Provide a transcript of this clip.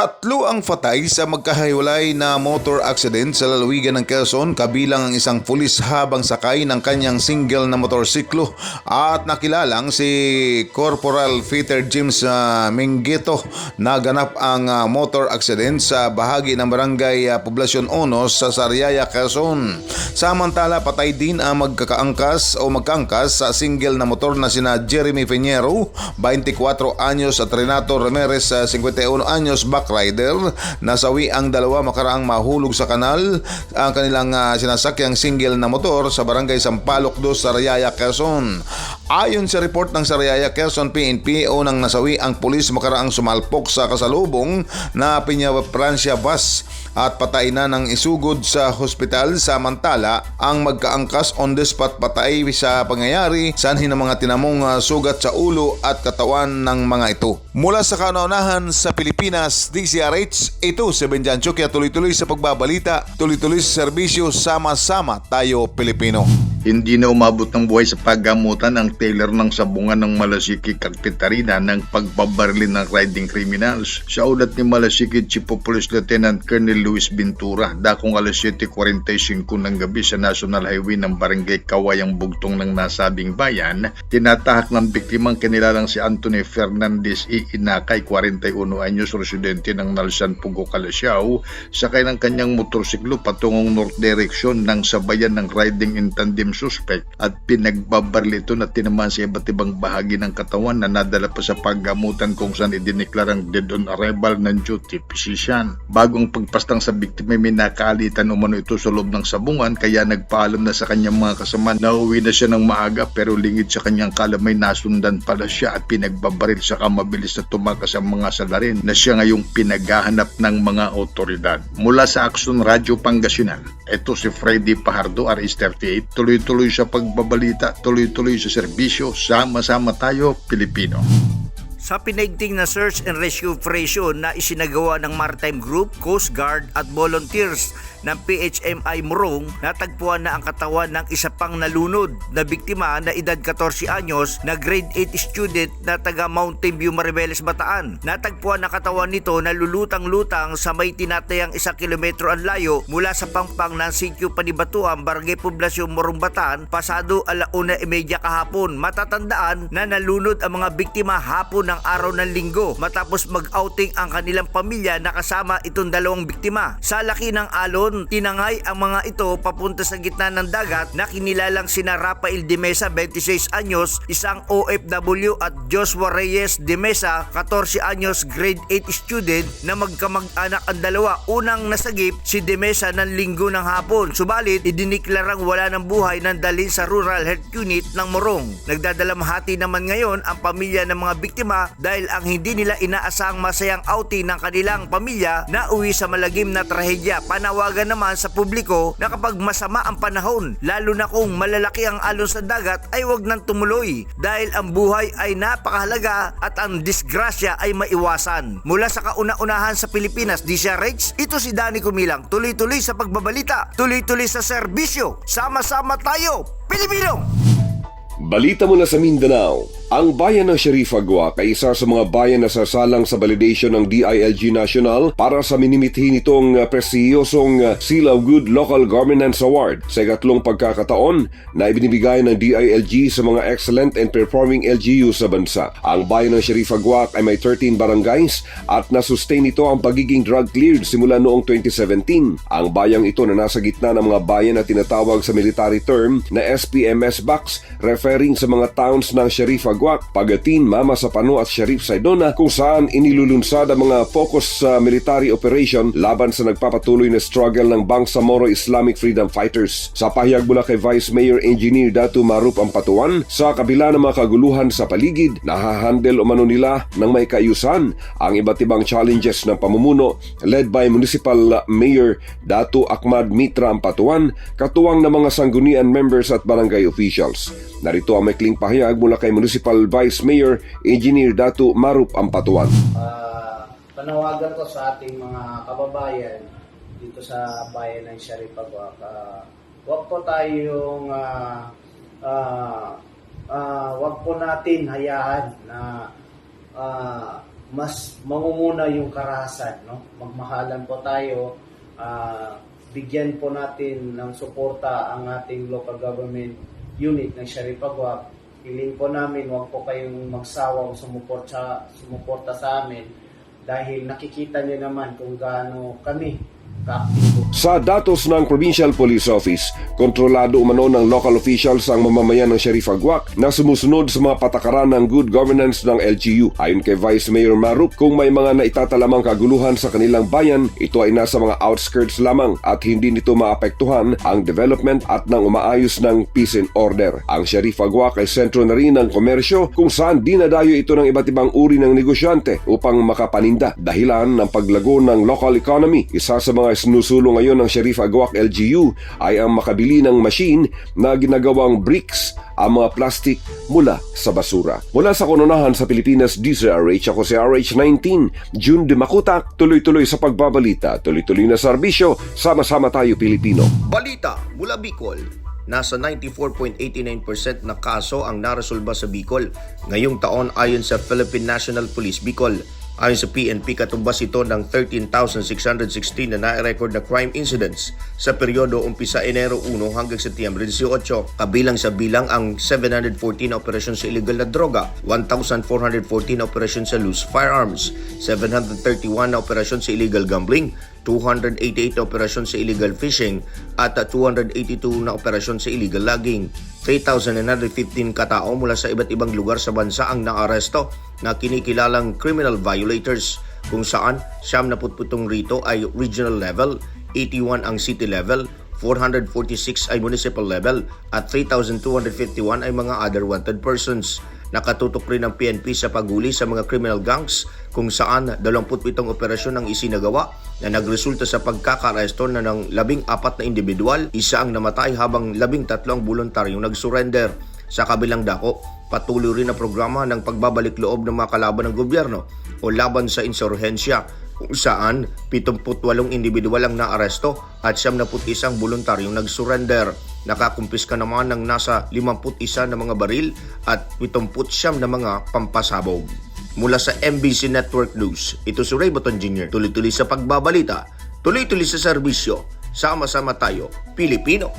Tatlo ang patay sa magkahiwalay na motor accident sa lalawigan ng Quezon, kabilang ang isang pulis habang sakay ng kanyang single na motorsiklo at nakilalang si Corporal Peter James Minguito. Naganap ang motor accident sa bahagi ng barangay Poblacion Onos sa Sariaya, Quezon. Samantala, patay din ang magkaangkas sa single na motor na sina Jeremy Finiero, 24 anyos at Renato Ramirez, 51 anyos, backrider. Nasawi ang dalawa makaraang mahulog sa kanal ang kanilang sinasakyang single na motor sa barangay Sampaloc 2, Sariaya, Quezon. Ayon sa report ng Sariaya Quezon PNP, unang nasawi ang pulis makaraang sumalpok sa kasalubong na Piña Francia bus at patay na ng isugod sa hospital. Samantala, ang magkaangkas on the spot patay sa pangyayari, sanhi ng mga tinamong sugat sa ulo at katawan ng mga ito. Mula sa kauna-unahan sa Pilipinas, DCRH, ito si Benjan Chukya, tuloy-tuloy sa pagbabalita, tuloy-tuloy sa serbisyo, sama-sama tayo Pilipino. Hindi na umabot ng buhay sa paggamutan ang Taylor ng sabungan ng Malasiki, Capitarina ng pagbabaril ng riding criminals. Sa ulat ni Malasiki Chief of Police Lieutenant Colonel Luis Bintura, dakong alas 7:45 ng gabi sa National Highway ng Barangay Kawayang Bugtong ng nasabing bayan, tinatahak ng biktimang kinilalang si Anthony Fernandez Inakay, 41 anyos, residente ng Nalsan, Pugo, Calasiao, sakay ng kanyang motorsiklo patungong north direction ng sabayan ng riding in tandem suspect at pinagbabaril ito na tinamaan sa iba't ibang bahagi ng katawan na nadala pa sa paggamutan kung saan idineklarang dead on arrival ng duty physician. Bagong pagpastang sa biktima, may nakaalitan umano ito sa loob ng sabungan, kaya nagpaalam na sa kanyang mga kasama na uwi na siya ng maaga, pero lingid sa kanyang kalamay nasundan pala siya at pinagbabaril, saka mabilis na tumakas ang mga salarin na siya ngayong pinaghahanap ng mga otoridad. Mula sa Action Radio Pangasinan, ito si Freddy Pajardo, RS38, tuloy-tuloy sa pagbabalita, tuloy-tuloy sa serbisyo, sama-sama tayo Pilipino. Sa pinaigting na search and rescue operation na isinagawa ng Maritime Group, Coast Guard at volunteers ng PHMI Morong, natagpuan na ang katawan ng isa pang nalunod na biktima na edad 14 anyos na grade 8 student na taga Mountain View, Maribeles, Bataan. Natagpuan ang katawan nito na lulutang-lutang sa may tinatayang 1 kilometro ang layo mula sa pangpang ng Sitio Panibatuan, Barangay Poblacion, Morong, Bataan, pasado 1:30 kahapon. Matatandaan na nalunod ang mga biktima hapon ng araw ng linggo matapos mag-outing ang kanilang pamilya na kasama itong dalawang biktima. Sa laki ng alon, tinangay ang mga ito papunta sa gitna ng dagat na kinilalang sina Rafael de Mesa, 26 anyos, isang OFW, at Joshua Reyes de Mesa, 14 anyos, grade 8 student na magkamag-anak ang dalawa. Unang nasagip si de Mesa ng linggo ng hapon, subalit idiniklarang wala ng buhay nang dalhin sa Rural Health Unit ng Morong. Nagdadalamhati naman ngayon ang pamilya ng mga biktima dahil ang hindi nila inaasahang masayang outing ng kanilang pamilya na uwi sa malagim na trahedya. Panawagan naman sa publiko na kapag masama ang panahon, lalo na kung malalaki ang alon sa dagat, ay wag nang tumuloy dahil ang buhay ay napakahalaga at ang disgrasya ay maiwasan. Mula sa kauna-unahan sa Pilipinas, DCRH, ito si Danny Kumilang, tuloy-tuloy sa pagbabalita, tuloy-tuloy sa serbisyo, sama-sama tayo Pilipino! Balita mula sa Mindanao. Ang bayan ng Sharif Agua ay isa sa mga bayan na sasalang sa validation ng DILG National para sa minimithi nitong prestiyosong Seal of Good Local Governance Award sa ikatlong pagkakataon na ibinibigay ng DILG sa mga excellent and performing LGU sa bansa. Ang bayan ng Sharif Agua ay may 13 barangays at nasustain ito ang pagiging drug cleared simula noong 2017. Ang bayang ito na nasa gitna ng mga bayan na tinatawag sa military term na SPMS box, referring sa mga towns ng Sharif Agua, Pagatin, Mama Sapano at Sharif Saidona, kung saan inilulunsad ang mga focus sa military operation laban sa nagpapatuloy na struggle ng Bangsamoro Islamic Freedom Fighters. Sa pahayag mula kay Vice Mayor Engineer Datu Marup Ampatuan, sa kabila ng mga kaguluhan sa paligid, nahahandle umano nila ng may kaayusan ang iba't ibang challenges ng pamumuno led by Municipal Mayor Datu Ahmad Mitra Ampatuan, katuwang ng mga sanggunian members at barangay officials. Narito ang maikling pahayag mula kay Municipal Vice Mayor Engineer Datu Marup Ampatuan. Panawagan ko sa ating mga kababayan dito sa bayan ng Sharif Agua. Huwag po tayong wag po natin hayaan na mas mangunguna yung karahasan, no? Magmahalan po tayo, bigyan po natin ng suporta ang ating local government unit ng Sharif Agwak. Hiling po namin, huwag po kayong magsawang sumuporta sa amin dahil nakikita niyo naman kung gaano kami kaaktibo. Sa datos ng Provincial Police Office, kontrolado umano ng local officials ang mamamayan ng Sharif Agwak na sumusunod sa mga patakaran ng good governance ng LGU. Ayon kay Vice Mayor Marup, kung may mga naitatalamang kaguluhan sa kanilang bayan, ito ay nasa mga outskirts lamang at hindi nito maapektuhan ang development at ng umaayos ng peace and order. Ang Sharif Agwak ay sentro na rin ng komersyo kung saan dinadayo ito ng iba't ibang uri ng negosyante upang makapaninda. Dahilan ng paglago ng local economy, isa sa mga sinusulong ngayon ng Sharif Agwak LGU ay ang makabili ng machine na ginagawang bricks ang mga plastic mula sa basura. Mula sa Kononahan sa Pilipinas, DZRH, ako si RH19, June de Makutak, tuloy-tuloy sa pagbabalita, tuloy-tuloy na serbisyo, sama-sama tayo Pilipino. Balita mula Bicol. Nasa 94.89% na kaso ang naresolba sa Bicol ngayong taon ayon sa Philippine National Police Bicol. Ayon sa PNP, katumbas ito ng 13,616 na na-record na crime incidents sa peryodo umpisa Enero 1 hanggang Setyembre 18. Kabilang sa bilang ang 714 na operasyon sa illegal na droga, 1,414 na operasyon sa loose firearms, 731 na operasyon sa illegal gambling, 288 na operasyon sa illegal fishing at 282 na operasyon sa illegal logging. 3,915 katao mula sa iba't ibang lugar sa bansa ang naaresto na kinikilalang criminal violators, kung saan 77 rito ay regional level, 81 ang city level, 446 ay municipal level at 3,251 ay mga other wanted persons. Nakatutok rin ang PNP sa paghuli sa mga criminal gangs kung saan 27 operasyon ang isinagawa na nagresulta sa pagkakaresto na ng 14 na individual, isa ang namatay habang 13 ang voluntaryong nag-surrender. Sa kabilang dako, patuloy rin ang programa ng pagbabalik loob ng mga kalaban ng gobyerno o laban sa insurhensya kung saan 78 individual ang naaresto at 71 voluntaryong nag-surrender. Nakakumpiska naman ng nasa 51 na mga baril at 79 na mga pampasabog. Mula sa MBC Network News, ito si Ray Baton Jr. Tuloy-tuloy sa pagbabalita, tuloy-tuloy sa serbisyo, sama-sama tayo, Pilipino.